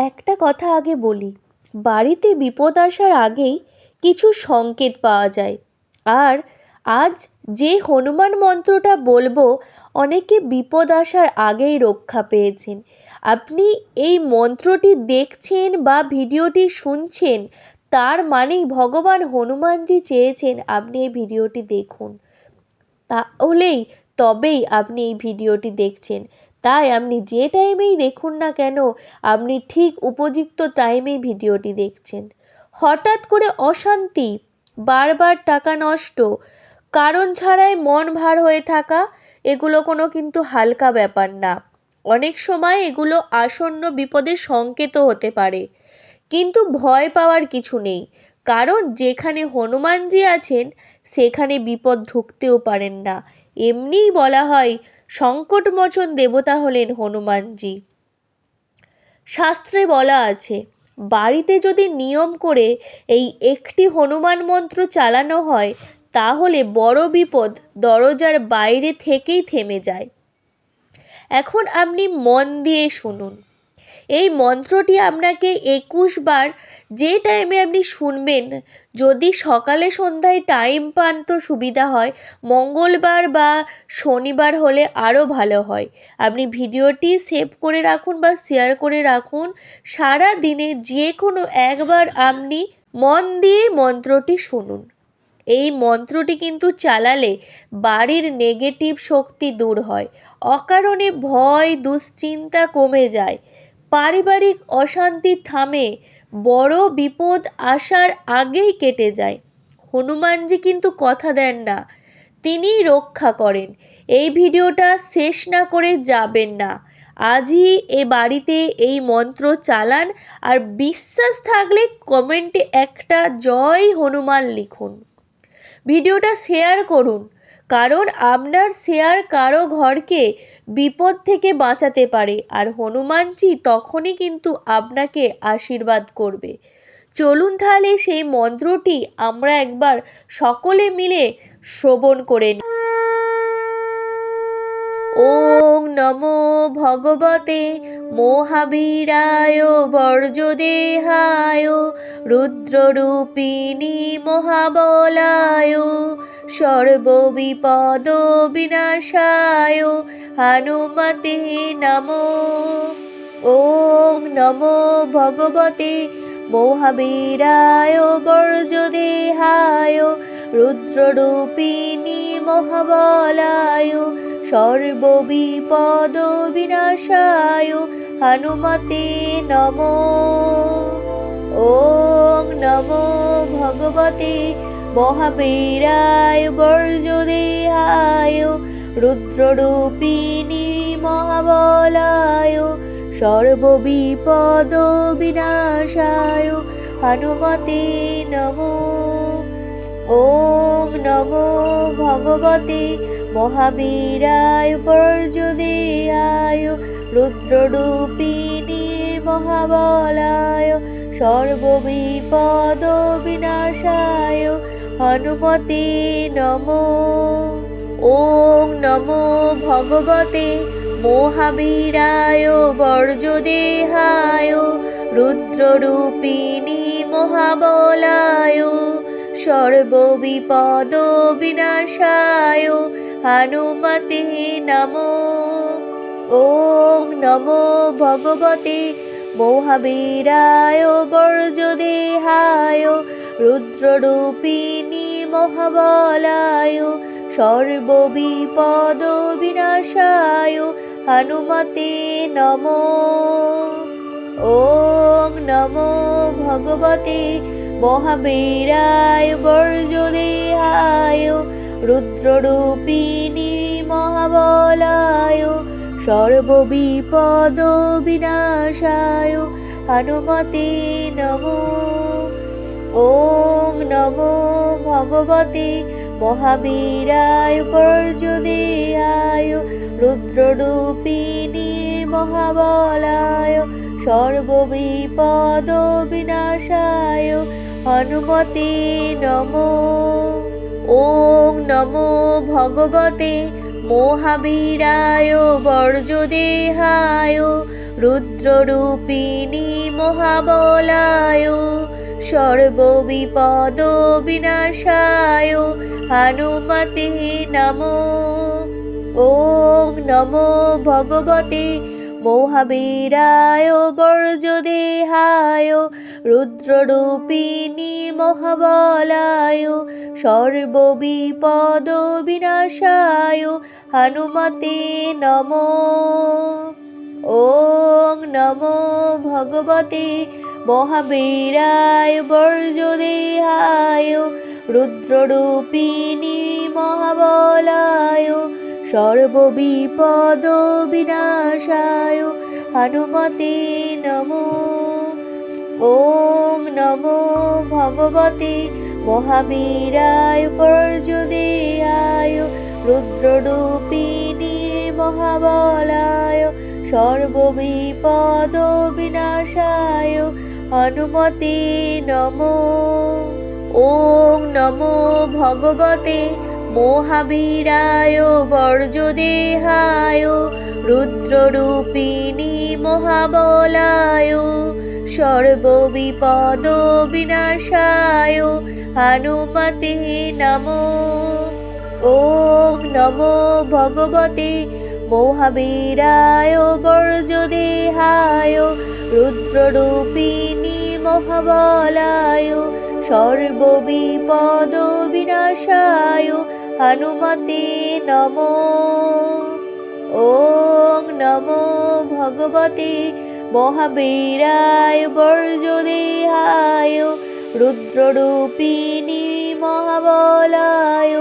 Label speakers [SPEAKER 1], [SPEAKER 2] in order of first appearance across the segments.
[SPEAKER 1] একটা কথা আগে বলি, বাড়িতে বিপদ আসার আগেই কিছু সংকেত পাওয়া যায়। আর আজ যে হনুমান মন্ত্রটা বলবো, অনেকে বিপদ আসার আগেই রক্ষা পেয়েছেন। আপনি এই মন্ত্রটি দেখছেন বা ভিডিওটি শুনছেন, তার মানেই ভগবান হনুমানজি চেয়েছেন আপনি এই ভিডিওটি দেখুন। তবেই আপনি এই ভিডিওটি দেখছেন। তাই আপনি যে টাইমেই দেখুন না কেন, আপনি ঠিক উপযুক্ত টাইমেই ভিডিওটি দেখছেন। হঠাৎ করে অশান্তি, বারবার টাকা নষ্ট, কারণ ছাড়াই মন ভার হয়ে থাকা, এগুলো কিন্তু হালকা ব্যাপার না। অনেক সময় এগুলো আসন্ন বিপদের সংকেতও হতে পারে। কিন্তু ভয় পাওয়ার কিছু নেই, কারণ যেখানে হনুমানজি আছেন সেখানে বিপদ ঢুকতেও পারেন না। এমনিই বলা হয় সংকটমোচন দেবতা হলেন হনুমানজি। শাস্ত্রে বলা আছে, বাড়িতে যদি নিয়ম করে এই একটি হনুমান মন্ত্র চালানো হয়, তাহলে বড় বিপদ দরজার বাইরে থেকেই থেমে যায়। এখন আপনি মন দিয়ে শুনুন। এই মন্ত্রটি আপনাকে 21 বার, যে টাইমে আপনি শুনবেন, যদি সকালে সন্ধ্যায় টাইম পান তো সুবিধা হয়, মঙ্গলবার বা শনিবার হলে আরও ভালো হয়। আপনি ভিডিওটি সেভ করে রাখুন বা শেয়ার করে রাখুন। সারা দিনে যে কোনো একবার আপনি মন দিয়ে মন্ত্রটি শুনুন। এই মন্ত্রটি কিন্তু চালালে বাড়ির নেগেটিভ শক্তি দূর হয়, অকারণে ভয় দুশ্চিন্তা কমে যায়, পারিবারিক অশান্তি থামে, বড় বিপদ আসার আগেই কেটে যায়। হনুমানজি কিন্তু কথা দেন না, তিনিই রক্ষা করেন। এই ভিডিওটা শেষ না করে যাবেন না। আজই বাড়িতে এই মন্ত্র চালান, আর বিশ্বাস থাকলে কমেন্টে একটা জয় হনুমান লিখুন। ভিডিওটা শেয়ার করুন, কারণ আপনার শেয়ার কারো ঘরকে বিপদ থেকে বাঁচাতে পারে, আর হনুমানজি তখনই কিন্তু আপনাকে আশীর্বাদ করবে। চলুন তাহলে সেই মন্ত্রটি আমরা একবার সকলে মিলে শ্রবণ করে নিই। ওং নমো ভগবতে মহাবীরায় বর্জদেহায় রুদ্ররূপিণী মহাবলায় সর্ববিপদ বিনাশায় হনুমতে নমো। ওং নমো ভগবতে মহাবীরায় বর্জদেহায় রুদ্ররূপিণী মহাবলায় সর্ববিপদ বিনাশায় হনুমতে নমো। ওং নমো ভগবতে মহাবীরায় বর্জদেহায় রুদ্ররূপিণী মহাবলায় সর্ববিপদ বিনাশায় হনুমতে নমো। ওং নমো ভগবতে মহাবীরায় বর্জদেহায় রুদ্ররূপিণী মহাবলায় সর্ববিপদ বিনাশায় হনুমতে নমো। ওং নমো ভগবতে মহাবীরায় বর্জদেহায় রুদ্ররূপিণী মহাবলায় সর্ববিপদ বিনাশায় হনুমতে নমো। ওং নমো ভগবতে মহাবীরায় বর্জদেহায় রুদ্ররূপিণী মহাবলায় সর্ববিপদ বিনাশায় হনুমতে নমো। ওং নমো ভগবতে মহাবীরায় বর্জদেহায় রুদ্ররূপিণী মহাবলায় সর্ববিপদ বিনাশায় হনুমতে নমো। ওং নমো ভগবতে মহাবীরায় বর্জদেহায় রুদ্ররূপিণী মহাবলায় সর্ববিপদ বিনাশায় হনুমতে নমো। ওং নমো ভগবতে মহাবীরায় বর্জদেহায় রুদ্ররূপিণী মহাবলায় সর্ববিপদ বিনাশায় হনুমতে নমো। ওং নমো ভগবতে মহাবীরায় বর্জদেহায় রুদ্ররূপিণী মহাবলায় সর্ববিপদ বিনাশায় হনুমতে নমো। ওং নমো ভগবতে মহাবীরায় বর্জদেহায় রুদ্ররূপিণী মহাবলায় সর্ববিপদ বিনাশায় হনুমতে নমো। ওং নমো ভগবতে মহাবীরায় বর্জদেহায় রুদ্ররূপিণী মহাবলায় সর্ববিপদ বিনাশায় হনুমতে নমো। ওং নমো ভগবতে মহাবীরায় বর্জদেহায় রুদ্ররূপিণী মহাবলায় সর্ববিপদ বিনাশায় হনুমতে নমো। ওং নমো ভগবতে মহাবীরায় বর্জদেহায় রুদ্ররূপিণী মহাবলায় সর্ববিপদ বিনাশায় হনুমতে নমো। ওং নমো ভগবতে মহাবীরায় বর্জদেহায় রুদ্ররূপিণী মহাবলায়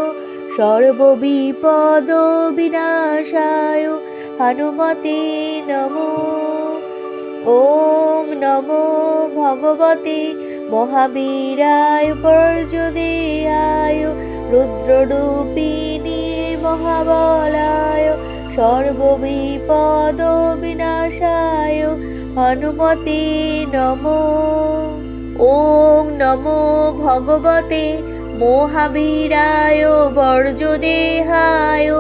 [SPEAKER 1] সর্ববিপদ বিনাশায় হনুমতে নমো। ওং নমো ভগবতে মহাবীরায় বর্জদেহায় রুদ্ররূপিণী মহাবলায় সর্ববিপদ বিনাশায় হনুমতে নমো। ওং নমো ভগবতে মহাবীরায় বর্জদেহায়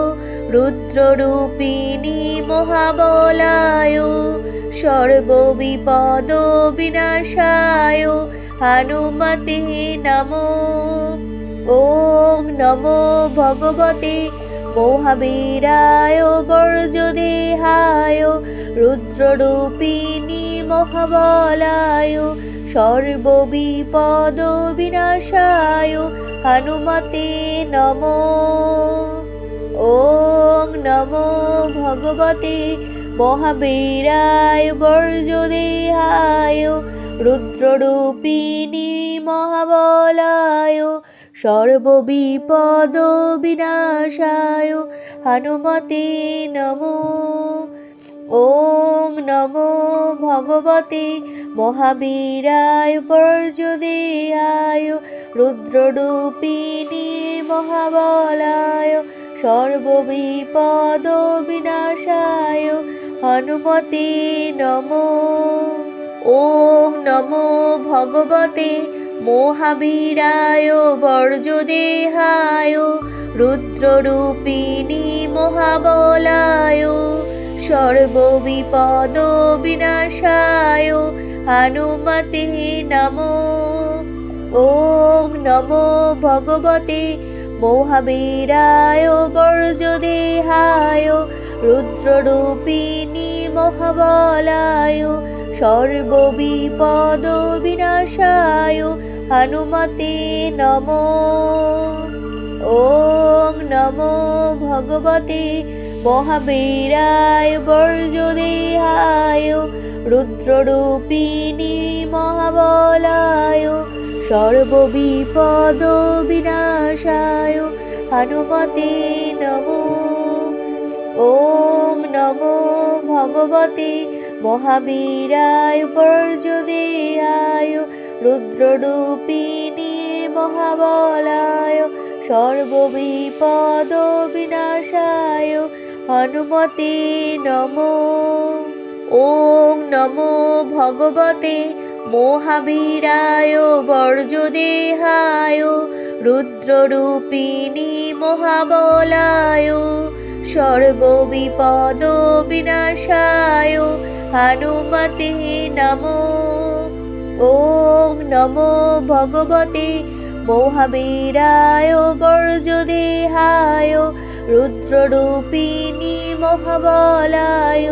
[SPEAKER 1] রুদ্ররূপিণী মহাবলায় সর্ববিপদ বিনাশায় হনুমতে নমো। ওং নমো ভগবতে মহাবীরায় বর্জদেহায় রুদ্ররূপিণী মহাবলায় সর্ববিপদ বিনাশায় হনুমতে নমো। ওং নমো ভগবতে মহাবীরায় বর্জদেহায় রুদ্ররূপিণী মহাবলায় সর্ববিপদ বিনাশায় হনুমতে নমো। ওং নমো ভগবতে মহাবীরায় বর্জদেহায় রুদ্ররূপিণী মহাবলায় সর্ববিপদ বিনাশায় হনুমতে নমো। ওং নমো ভগবতে মহাবীরায় বর্জদেহায় রুদ্ররূপিণী মহাবলায় সর্ববিপদ বিনাশায় হনুমতে নমো। ওং নমো ভগবতে মহাবীরায় বর্জদেহায় রুদ্ররূপিণী মহাবলায় সর্ববিপদ বিনাশায় হনুমতে নমো। ওং নমো ভগবতে মহাবীরায় বর্জদেহায় রুদ্ররূপিণী মহাবলায় সর্ববিপদ বিনাশায় হনুমতে নমো। ওং নমো ভগবতে মহাবীরায় বর্জদেহায় রুদ্ররূপিণী মহাবলায় সর্ববিপদ বিনাশায় হনুমতে নমো। ওং নমো ভগবতে মহাবীরায় বর্জদেহায় রুদ্ররূপিণী মহাবলায় সর্ববিপদ বিনাশায় হনুমতে নমো। ওং নমো ভগবতে মহাবীরায় বর্জদেহায় রুদ্ররূপিণী মহাবলায়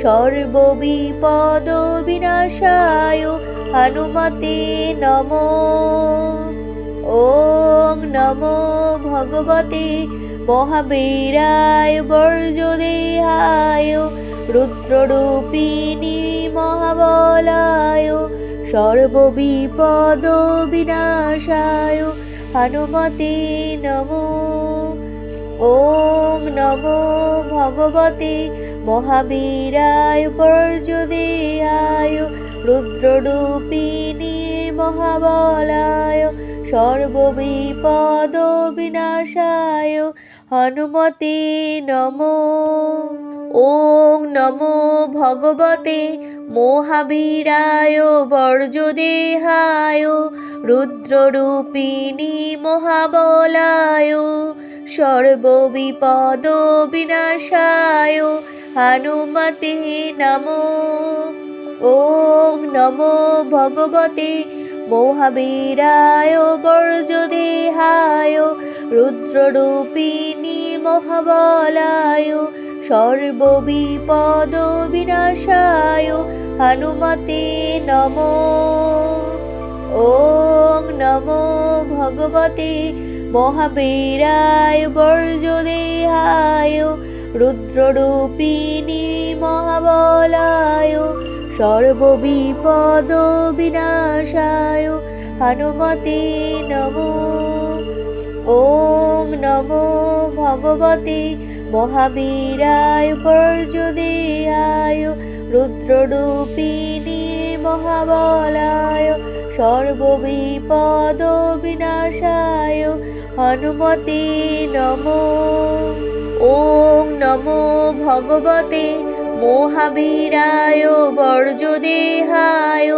[SPEAKER 1] সর্ববিপদ বিনাশায় হনুমতে নমো। ওং নমো ভগবতে মহাবীরায় বর্জদেহায় রুদ্ররূপিণী মহাবলায় সর্ববিপদ বিনাশায় হনুমতে নমো। ওং নমো ভগবতে মহাবীরায় বর্জদেহায় রুদ্ররূপিণী মহাবলায় সর্ববিপদ বিনাশায় হনুমতে নমো। ওং নমো ভগবতে মহাবীরায় বর্জদেহায় রুদ্ররূপিণী মহাবলায় সর্ববিপদ বিনাশায় হনুমতে নমো। ওং নমো ভগবতে মহাবীরায় বর্জদেহায় রুদ্ররূপিণী মহাবলায় সর্ববিপদ বিনাশায় হনুমতে নমো। ওং নমো ভগবতে মহাবীরায় বর্জদেহায় রুদ্ররূপিণী মহাবলায় সর্ববিপদ বিনাশায় হনুমতে নমো। ওং নমো ভগবতে মহাবীরায় বর্জদেহায় রুদ্ররূপিণী মহাবলায় সর্ববিপদ বিনাশায় হনুমতে নমো। ওং নমো ভগবতে মহাবীরায় বর্জদেহায়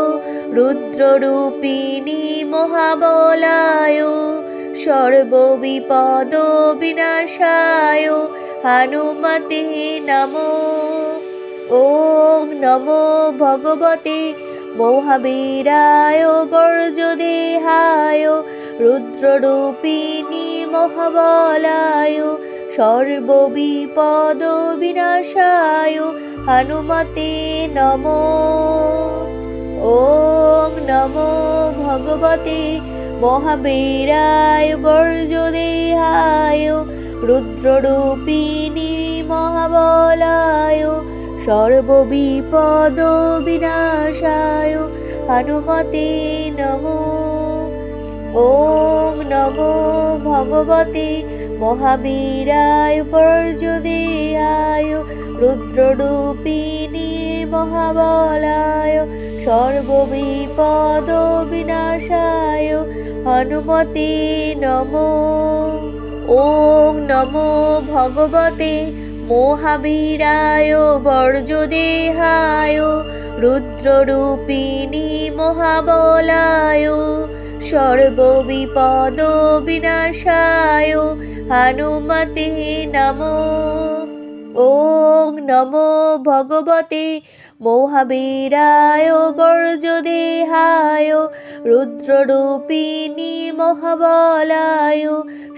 [SPEAKER 1] রুদ্ররূপিণী মহাবলায় সর্ববিপদ বিনাশায় হনুমতে নমো। ওং নমো ভগবতে মহাবীরায় বর্জদেহায় রুদ্ররূপিণী মহাবলায় সর্ববিপদ বিনাশায় হনুমতে নমো। ওং নমো ভগবতে মহাবীরায় বর্জদেহায় রুদ্ররূপিণী মহাবলায় সর্ববিপদ বিনাশায় হনুমতে নমো। ওং নমো ভগবতে মহাবীরায় বর্জদেহায় রুদ্ররূপিণী মহাবলায় সর্ববিপদ বিনাশায় হনুমতে নমো। ওং নমো ভগবতে মহাবীরায় বর্জদেহায় রুদ্ররূপিণী মহাবলায় সর্ববিপদ বিনাশায় হনুমতে নমো। ওং নমো ভগবতে মহাবীরায় বর্জদেহায় রুদ্ররূপিণী মহাবলায়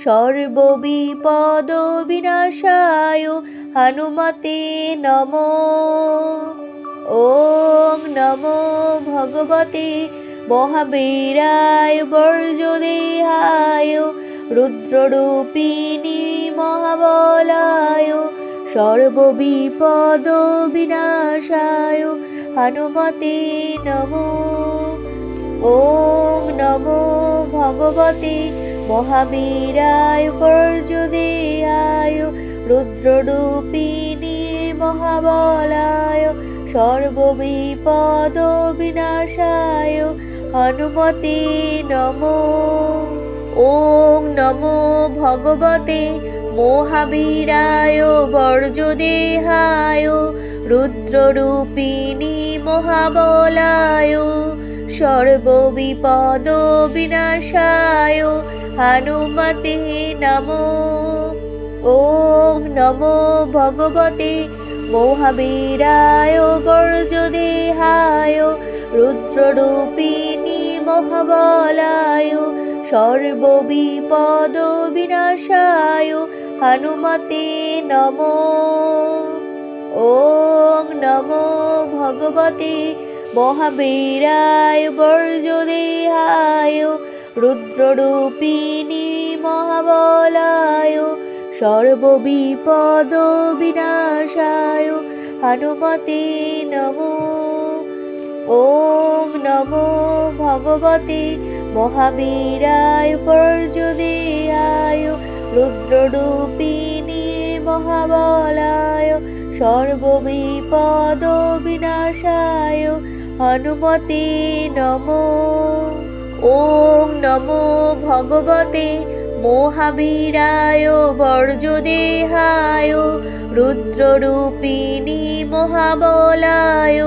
[SPEAKER 1] সর্ববিপদ বিনাশায় হনুমতে নমো। ওং নমো ভগবতে মহাবীরায় বর্জদেহায় রুদ্ররূপিণী মহাবলায় সর্ববিপদ বিনাশায় হনুমতে নমো। ওং নমো ভগবতে মহাবীরায় বর্জদেহায় রুদ্ররূপিণী মহাবলায় সর্ববিপদ বিনাশায় হনুমতে নমো। ওং নমো ভগবতে মহাবীরায় বর্জদেহায় রুদ্ররূপিণী মহাবলায় সর্ববিপদ বিনাশায় হনুমতে নমো। ওং নমো ভগবতে মহাবীরায় বর্জদেহায় রুদ্ররূপিণী মহাবলায় সর্ববিপদ বিনাশায় হনুমতে নমো। ওং নমো ভগবতে মহাবীরায় বর্জদেহায় রুদ্ররূপিণী মহাবলায় সর্ববিপদ বিনাশায় হনুমতে নমো। ওং নমো ভগবতে মহাবীরায় বর্জদেহায় রুদ্ররূপিণী মহাবলায় সর্ববিপদ বিনাশায় হনুমতে নমো। ওং নমো ভগবতে মহাবীরায় বর্জদেহায় রুদ্ররূপিণী মহাবলায়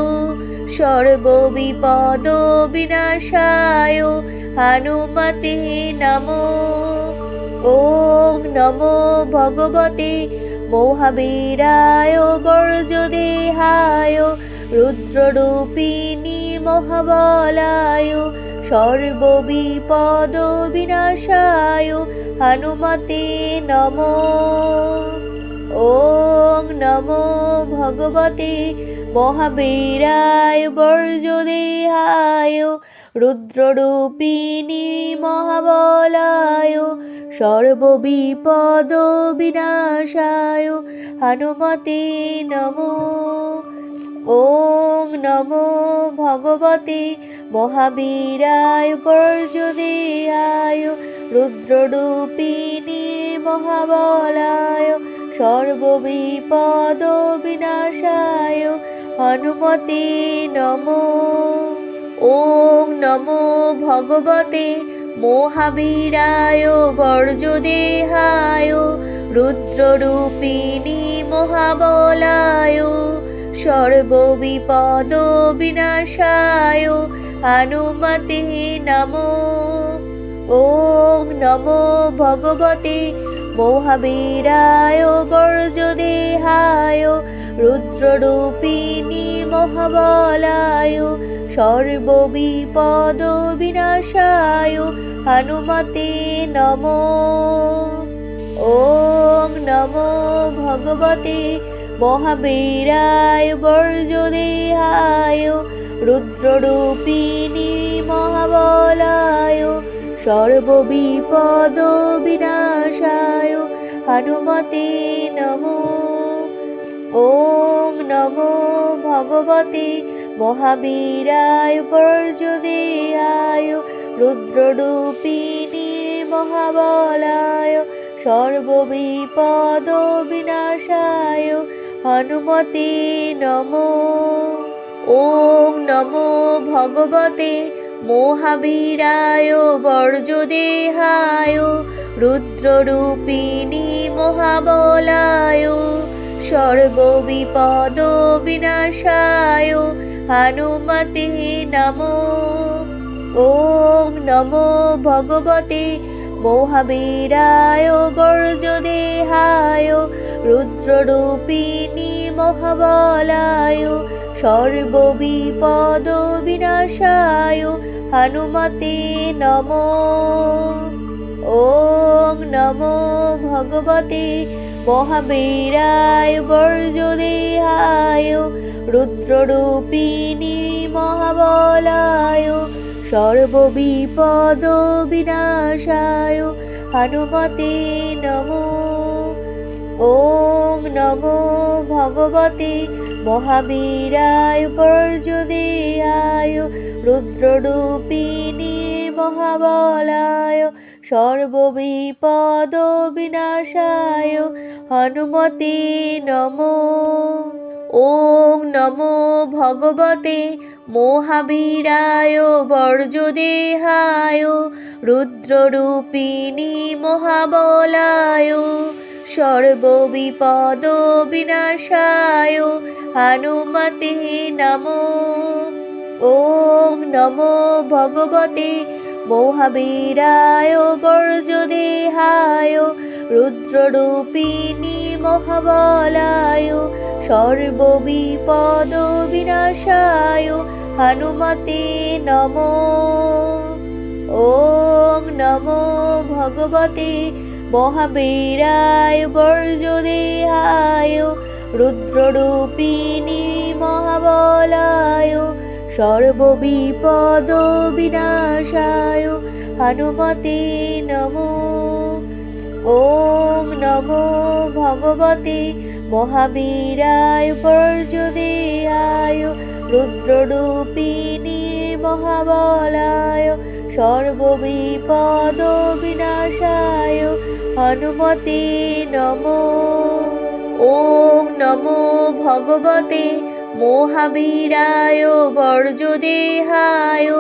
[SPEAKER 1] সর্ববিপদ বিনাশায় হনুমতে নমো। ওং নমো ভগবতে মহাবীরায় বর্জদেহায় রুদ্ররূপিণী মহাবলায় সর্ববিপদ বিনাশায় হনুমতে নমো। ওং নমো ভগবতে মহাবীরায় বর্জদেহায় রুদ্ররূপিণী মহাবলায় সর্ববিপদ বিনাশায় হনুমতে নমো। ওং নমো ভগবতে মহাবীরায় বর্জদেহায় রুদ্ররূপিণী মহাবলায় সর্ববিপদ বিনাশায় হনুমতে নমো। ওং নমো ভগবতে মহাবীরায় বর্জদেহায় রুদ্ররূপিণী মহাবলায় সর্ববিপদ বিনাশায় হনুমতে নমো। ওং নমো ভগবতে মহাবীরায় বর্জদেহায় রুদ্ররূপিণী মহাবলায় সর্ববিপদ বিনাশায় হনুমতে নমো। ওং নমো ভগবতে মহাবীরায় বর্জদেহায় রুদ্ররূপিণী মহাবলায় সর্ববিপদ বিনাশায় হনুমতে নমো। ওং নমো ভগবতে মহাবীরায় বর্জদেহায় রুদ্ররূপিণী মহাবলায় সর্ববিপদ বিনাশায় হনুমতে নমো। ওং নমো ভগবতে মহাবীরায় বর্জদেহায় রুদ্ররূপিণী মহাবলায় সর্ববিপদ বিনাশায় হনুমতে নমো। ওং নমো ভগবতে মহাবীরায় বর্জদেহায় রুদ্ররূপিণী মহাবলায় সর্ববিপদ বিনাশায় হনুমতে নমো। ওং নমো ভগবতে মহাবীরায় বর্জদেহায় রুদ্ররূপিণী মহাবলায় সর্ববিপদ বিনাশায় হনুমতে নমো। ওং নমো ভগবতে মহাবীরায় বর্জদেহায় রুদ্ররূপিণী মহাবলায় সর্ববিপদ বিনাশায় হনুমতে নমো। ওং নমো ভগবতে মহাবীরায় বর্জদেহায় রুদ্ররূপিণী মহাবলায় সর্ববিপদ বিনাশায় হনুমতে নমো। ওং নমো ভগবতে মহাবীরায় বর্জদেহায় রুদ্ররূপিণী মহাবলায় সর্ববিপদ বিনাশায় হনুমতে নমো। ওং নমো ভগবতে মহাবীরায় বর্জদেহায় রুদ্ররূপিণী মহাবলায় সর্ববিপদ বিনাশায় হনুমতে নমো। ওং নমো ভগবতে মহাবীরায় বর্জদেহায় রুদ্ররূপিণী মহাবলায় সর্ববিপদ বিনাশায় হনুমতে নমো। ওং নমো ভগবতে মহাবীরায় বর্জদেহায়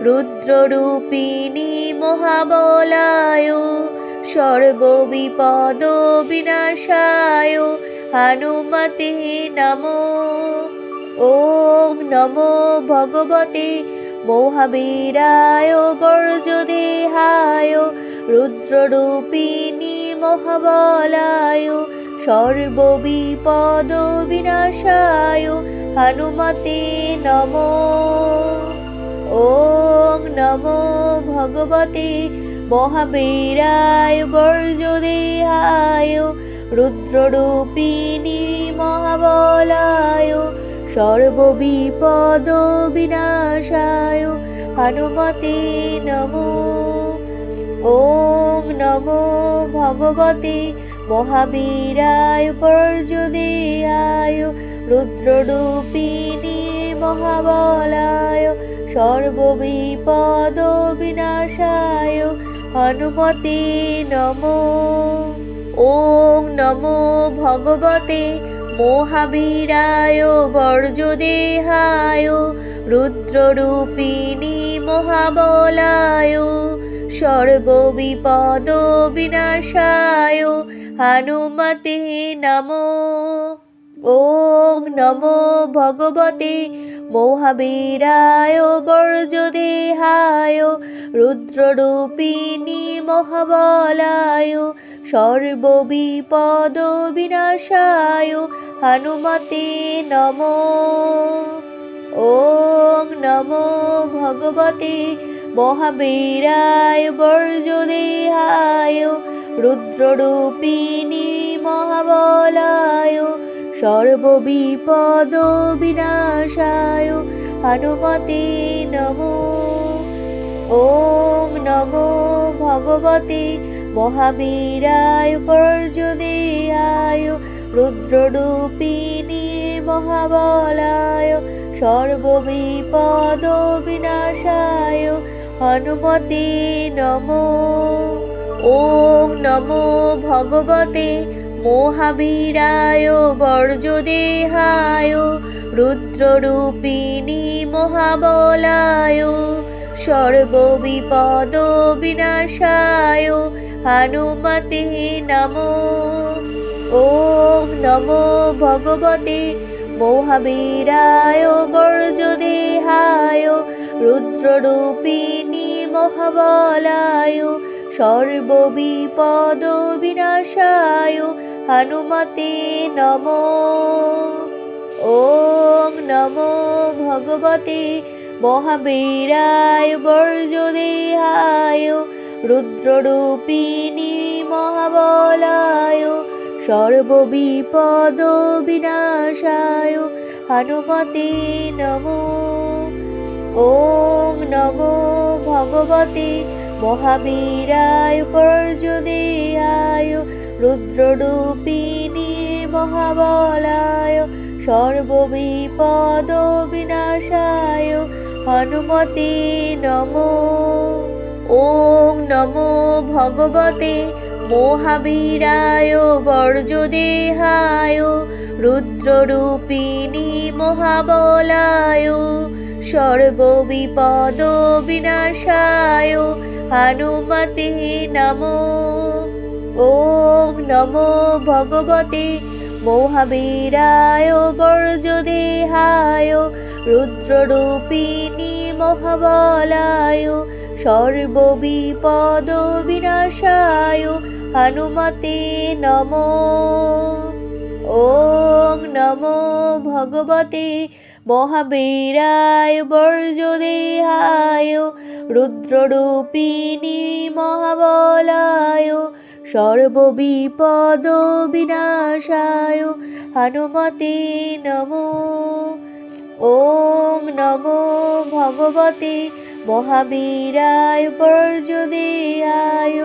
[SPEAKER 1] রুদ্ররূপিণী মহাবলায় সর্ববিপদ বিনাশায় হনুমতে নমো। ওং নমো ভগবতে মহাবীরায় বর্জদেহায় রুদ্ররূপিণী মহাবলায় সর্ববিপদ বিনাশায় হনুমতে নমো। ওং নমো ভগবতে মহাবীরায় বর্জদেহায় রুদ্ররূপিণী মহাবলায় সর্ববিপদ বিনাশায় হনুমতে নমো। ওং নমো ভগবতে মহাবীরায় বর্জদেহায় রুদ্ররূপিণী মহাবলায় সর্ববিপদ বিনাশায় হনুমতে নমো। ওং নমো ভগবতে মহাবীরায় বর্জদেহায় রুদ্ররূপিণী মহাবলায় সর্ববিপদ বিনাশায় হনুমতে নমো। ওং নমো ভগবতে মহাবীরায় বর্জদেহায় রুদ্ররূপিণী মহাবলায় সর্ববিপদ বিনাশায় হনুমতে নমো। ওং নমো ভগবতে মহাবীরায় বর্জদেহায় রুদ্ররূপিণী মহাবলায় সর্ববিপদ বিনাশায় হনুমতে নমো। ওং নমো ভগবতে মহাবীরায় বর্জদেহায় রুদ্ররূপিণী মহাবলায় সর্ববিপদ বিনাশায় হনুমতে নমো। ওং নমো ভগবতে মহাবীরায় বর্জদেহায় রুদ্ররূপিণী মহাবলায় সর্ববিপদ বিনাশায় হনুমতে নমো। ওং নমো ভগবতে মহাবীরায় বর্জদেহায় রুদ্ররূপিণী মহাবলায় সর্ববিপদ বিনাশায় হনুমতে নমো। ওং নমো ভগবতে মহাবীরায় বর্জদেহায় রুদ্ররূপিণী মহাবলায় সর্ববিপদ বিনাশায় হনুমতে নমো। ওং নমো ভগবতে মহাবীরায় বর্জদেহায় রুদ্ররূপিণী মহাবলায় সর্ববিপদ বিনাশায় হনুমতে নমো। ওং নমো ভগবতে মহাবীরায় বর্জদেহায় রুদ্ররূপিণী মহাবলায় সর্ববিপদ বিনাশায় হনুমতে নমো। ওং নমো ভগবতে মহাবীরায় বর্জদেহায় রুদ্ররূপিণী মহাবলায় সর্ববিপদ বিনাশায় হনুমতে নমো। ওং নমো ভগবতে মহাবীরায় বর্জদেহায় রুদ্ররূপিণী মহাবলায় সর্ববিপদ বিনাশায় হনুমতে নমো। ওং নমো ভগবতে মহাবীরায় বর্জদেহায়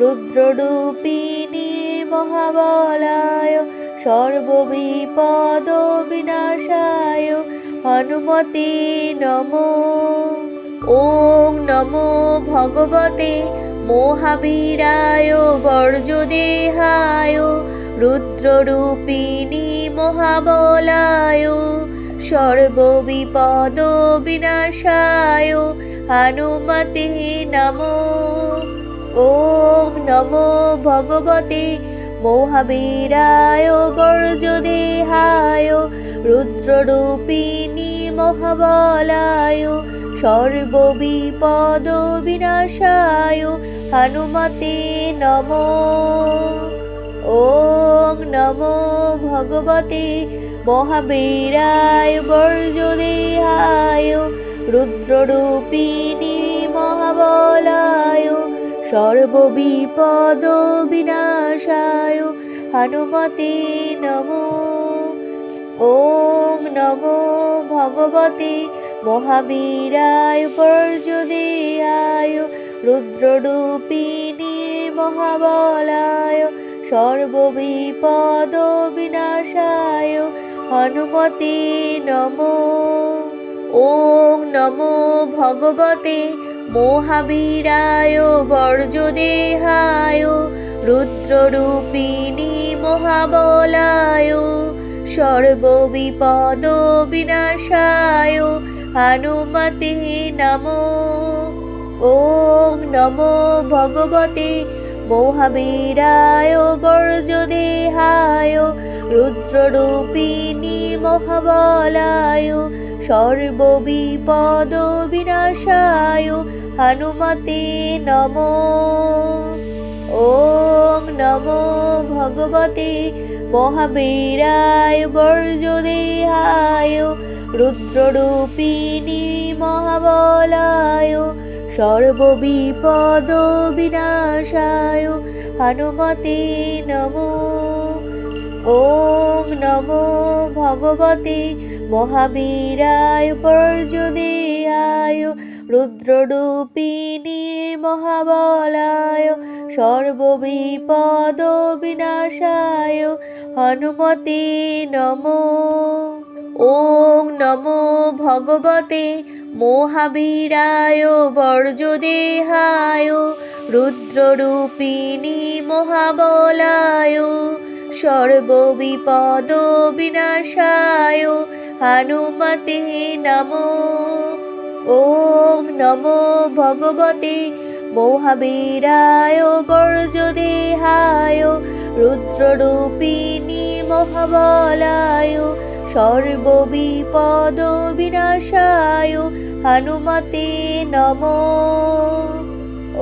[SPEAKER 1] রুদ্ররূপিণী মহাবলায় সর্ববিপদ বিনাশায় হনুমতে নমো। ওং নমো ভগবতে মহাবীরায় বর্জদেহায় রুদ্ররূপিণী মহাবলায় সর্ববিপদ বিনাশায় হনুমতে নমো। ওং নমো ভগবতে মহাবীরায় বর্জদেহায় রুদ্ররূপিণী মহাবলায় সর্ববিপদ বিনাশায় হনুমতে নমো। ওং নমো ভগবতে মহাবীরায় বর্জদেহায় রুদ্ররূপিণী মহাবলায় সর্ববিপদ বিনাশায় হনুমতে নমো। ওং নমো ভগবতে মহাবীরায় বর্জদেহায় রুদ্ররূপিণী মহাবলায় সর্ববিপদ বিনাশায় হনুমতে নমো। ওং নমো ভগবতে মহাবীরায় বর্জদেহায় রুদ্ররূপিণী মহাবলায় সর্ববিপদ বিনাশায় হনুমতে নমো। ওং নমো ভগবতে মহাবীরায় বর্জদেহায় রুদ্ররূপিণী মহাবলায় সর্ববিপদ বিনাশায় হনুমতে নমো। ওং নমো ভগবতে মহাবীরায় বর্জদেহায় রুদ্ররূপিণী মহাবলায় সর্ববিপদ বিনাশায় হনুমতে নমো। ওং নমো ভগবতে মহাবীরায় বর্জদেহায় রুদ্ররূপিণী মহাবলায় সর্ববিপদ বিনাশায় হনুমতে নমো। ওং নমো ভগবতে মহাবীরায় বর্জদেহায় রুদ্ররূপিণী মহাবলায় সর্ববিপদ বিনাশায় হনুমতে নমো। ওং নমো ভগবতে মহাবীরায় বর্জদেহায় রুদ্ররূপিণী মহাবলায় সর্ববিপদ বিনাশায় হনুমতে নমো।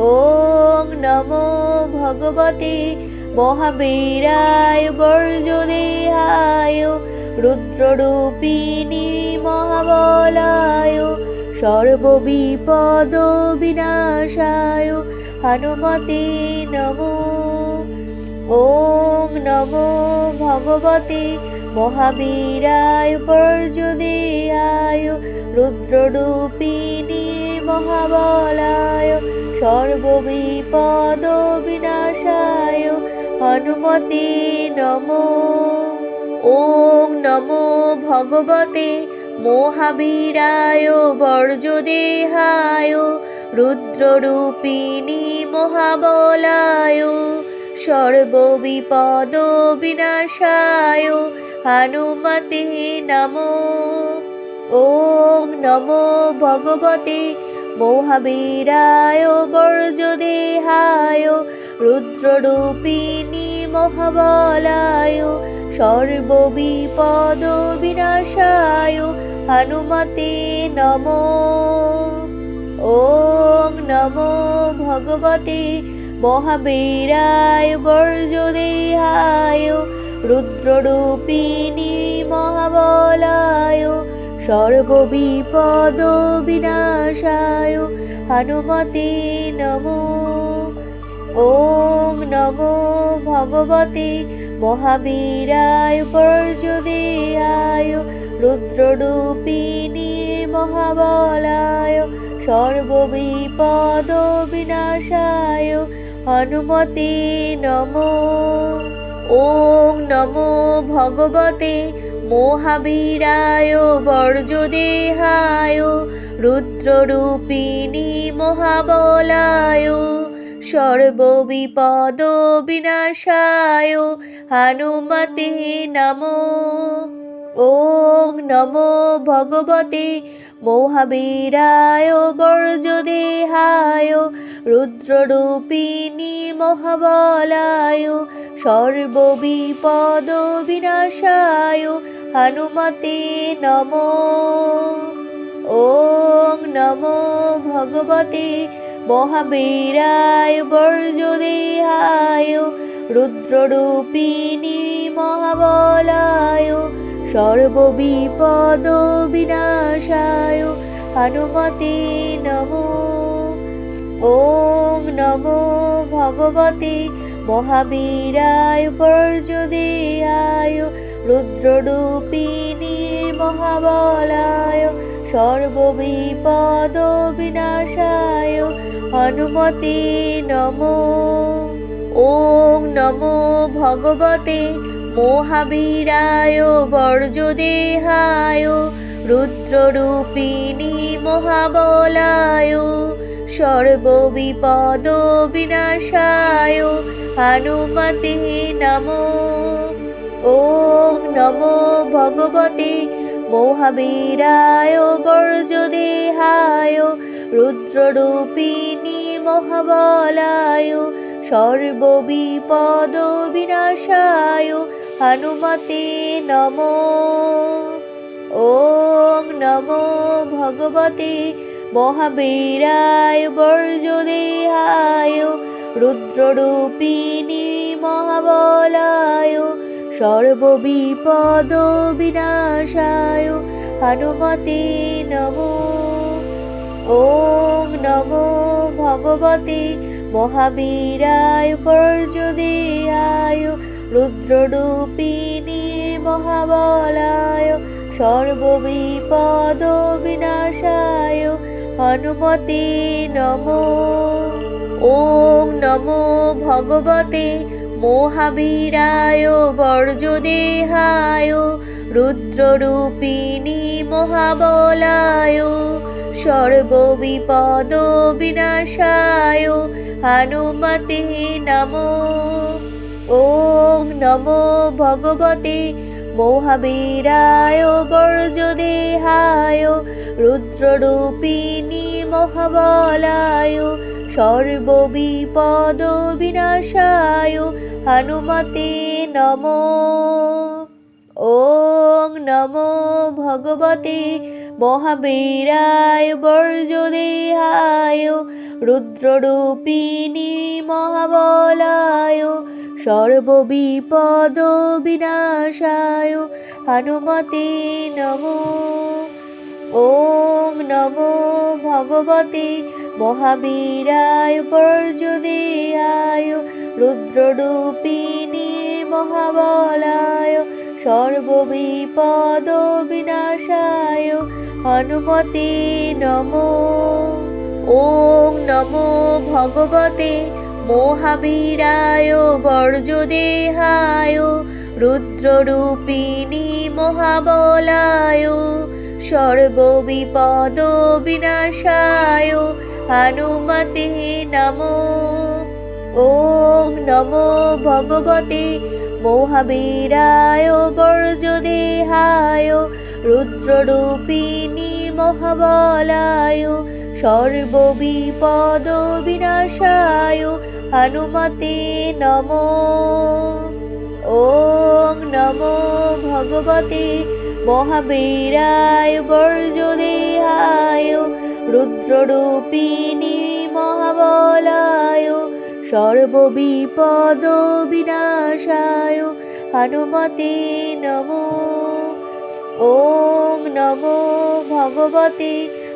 [SPEAKER 1] ওং নমো ভগবতে মহাবীরায় বর্জদেহায় রুদ্ররূপিণী মহাবলায় সর্ববিপদ বিনাশায় হনুমতে নমো। ওং নমো ভগবতে মহাবীরায় বর্জদেহায় রুদ্ররূপিণী মহাবলায় সর্ববিপদ বিনাশায় হনুমতে নমো। ওং নমো ভগবতে মহাবীরায় বর্জদেহায় রুদ্ররূপিণী মহাবলায় সর্ববিপদ বিনাশায় হনুমতে নমো। ওং নমো ভগবতে মহাবীরায় বর্জদেহায় রুদ্ররূপিণী মহাবলায় সর্ববিপদ বিনাশায় হনুমতে নমো। ওং নমো ভগবতে মহাবীরায় বর্জদেহায় রুদ্ররূপিণী মহাবলায় সর্ববিপদ বিনাশায় হনুমতে নমো। ওং নমো ভগবতে মহাবীরায় বর্জদেহায় রুদ্ররূপিণী মহাবলায় সর্ববিপদ বিনাশায় হনুমতে নমো। ওং নমো ভগবতে মহাবীরায় বর্জদেহায় রুদ্ররূপিণী মহাবলায় সর্ববিপদ বিনাশায় হনুমতে নমো। ওং নমো ভগবতে মহাবীরায় বর্জদেহায় রুদ্ররূপিণী মহাবলায় সর্ববিপদ বিনাশায় হনুমতে নমো। ওং নমো ভগবতে মহাবীরায় বর্জদেহায় রুদ্ররূপিণী মহাবলায় সর্ববিপদ বিনাশায় হনুমতে নমো। ওং নমো ভগবতে মহাবীরায় বর্জদেহায় রুদ্ররূপিণী মহাবলায় সর্ববিপদ বিনাশায় হনুমতে নমো। ওং নমো ভগবতে মহাবীরায় বর্জদেহায় রুদ্ররূপিণী মহাবলায় সর্ববিপদ বিনাশায় হনুমতে নমো। ওং নমো ভগবতে মহাবীরায় বর্জদেহায় রুদ্ররূপিণী মহাবলায় সর্ববিপদ বিনাশায় হনুমতে নমো। ওং নমো ভগবতে মহাবীরায় বর্জদেহায় রুদ্ররূপিণী মহাবলায় সর্ববিপদ বিনাশায় হনুমতে নমো। ওং নমো ভগবতে মহাবীরায় বর্জদেহায় রুদ্ররূপিণী মহাবলায় সর্ববিপদ বিনাশায় হনুমতে নমো। ওং নমো ভগবতে মহাবীরায় বর্জদেহায় রুদ্ররূপিণী মহাবলায় সর্ববিপদ বিনাশায় হনুমতে নমো। ওং নমো ভগবতে মহাবীরায় বর্জদেহায় রুদ্ররূপিণী মহাবলায় সর্ববিপদ বিনাশায় হনুমতে নমো। ওং নমো ভগবতে মহাবীরায় বর্জদেহায় রুদ্ররূপিণী মহাবলায় সর্ববিপদ বিনাশায় হনুমতে নমো। ওং নমো ভগবতে মহাবীরায় বর্জদেহায় রুদ্ররূপিণী মহাবলায় সর্ববিপদ বিনাশায় হনুমতে নমো। ওং নমো ভগবতে মহাবীরায় বর্জদেহায় রুদ্ররূপিণী মহাবলায় সর্ববিপদ বিনাশায় হনুমতে নমো। ওং নমো ভগবতে মহাবীরায় বর্জদেহায় রুদ্ররূপিণী মহাবলায় সর্ববিপদ বিনাশায় হনুমতে নমো। ওং নমো ভগবতে মহাবীরায় বর্জদেহায় রুদ্ররূপিণী মহাবলায় সর্ববিপদ বিনাশায় হনুমতে নমো। ওং নমো ভগবতে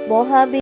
[SPEAKER 1] মহাবীর